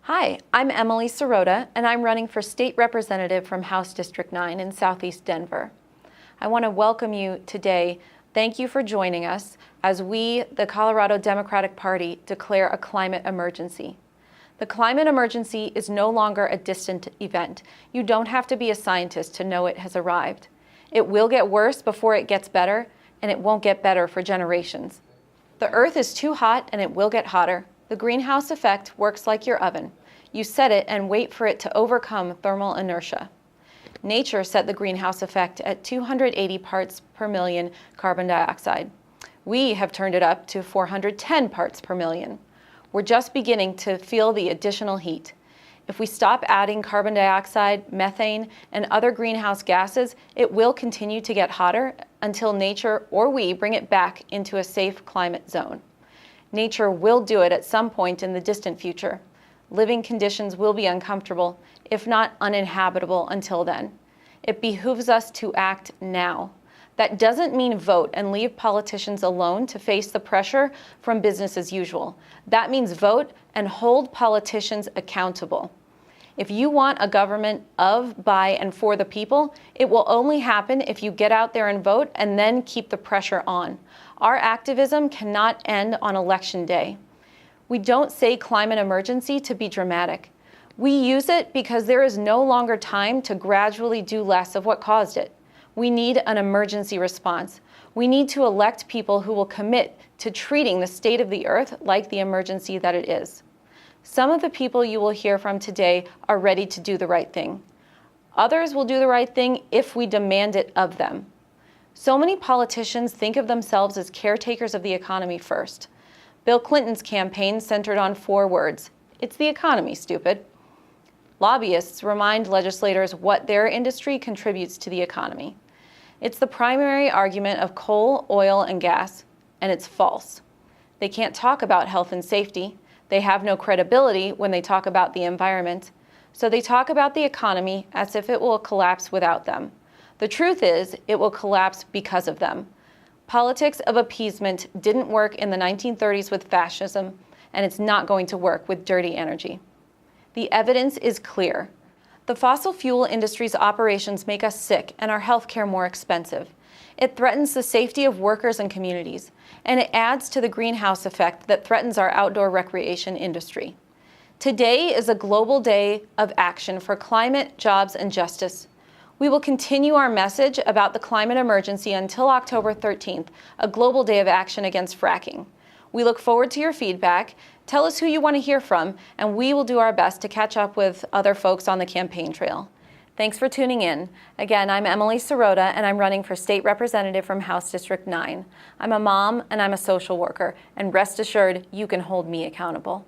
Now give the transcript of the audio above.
Hi, I'm Emily Sirota, and I'm running for state representative from House District 9 in Southeast Denver. I want to welcome you today. Thank you for joining us as we, the Colorado Democratic Party, declare a climate emergency. The climate emergency is no longer a distant event. You don't have to be a scientist to know it has arrived. It will get worse before it gets better, and it won't get better for generations. The Earth is too hot, and it will get hotter. The greenhouse effect works like your oven. You set it and wait for it to overcome thermal inertia. Nature set the greenhouse effect at 280 parts per million carbon dioxide. We have turned it up to 410 parts per million. We're just beginning to feel the additional heat. If we stop adding carbon dioxide, methane, and other greenhouse gases, it will continue to get hotter until nature or we bring it back into a safe climate zone. Nature will do it at some point in the distant future. Living conditions will be uncomfortable, if not uninhabitable until then. It behooves us to act now. That doesn't mean vote and leave politicians alone to face the pressure from business as usual. That means vote and hold politicians accountable. If you want a government of, by, and for the people, it will only happen if you get out there and vote and then keep the pressure on. Our activism cannot end on Election Day. We don't say climate emergency to be dramatic. We use it because there is no longer time to gradually do less of what caused it. We need an emergency response. We need to elect people who will commit to treating the state of the earth like the emergency that it is. Some of the people you will hear from today are ready to do the right thing. Others will do the right thing if we demand it of them. So many politicians think of themselves as caretakers of the economy first. Bill Clinton's campaign centered on 4 words. It's the economy, stupid. Lobbyists remind legislators what their industry contributes to the economy. It's the primary argument of coal, oil, and gas, and it's false. They can't talk about health and safety. They have no credibility when they talk about the environment. So they talk about the economy as if it will collapse without them. The truth is, it will collapse because of them. Politics of appeasement didn't work in the 1930s with fascism, and it's not going to work with dirty energy. The evidence is clear. The fossil fuel industry's operations make us sick and our healthcare more expensive. It threatens the safety of workers and communities, and it adds to the greenhouse effect that threatens our outdoor recreation industry. Today is a global day of action for climate, jobs, and justice. We will continue our message about the climate emergency until October 13th, a global day of action against fracking. We look forward to your feedback. Tell us who you want to hear from, and we will do our best to catch up with other folks on the campaign trail. Thanks for tuning in. Again, I'm Emily Sirota, and I'm running for state representative from House District 9. I'm a mom and I'm a social worker, and rest assured, you can hold me accountable.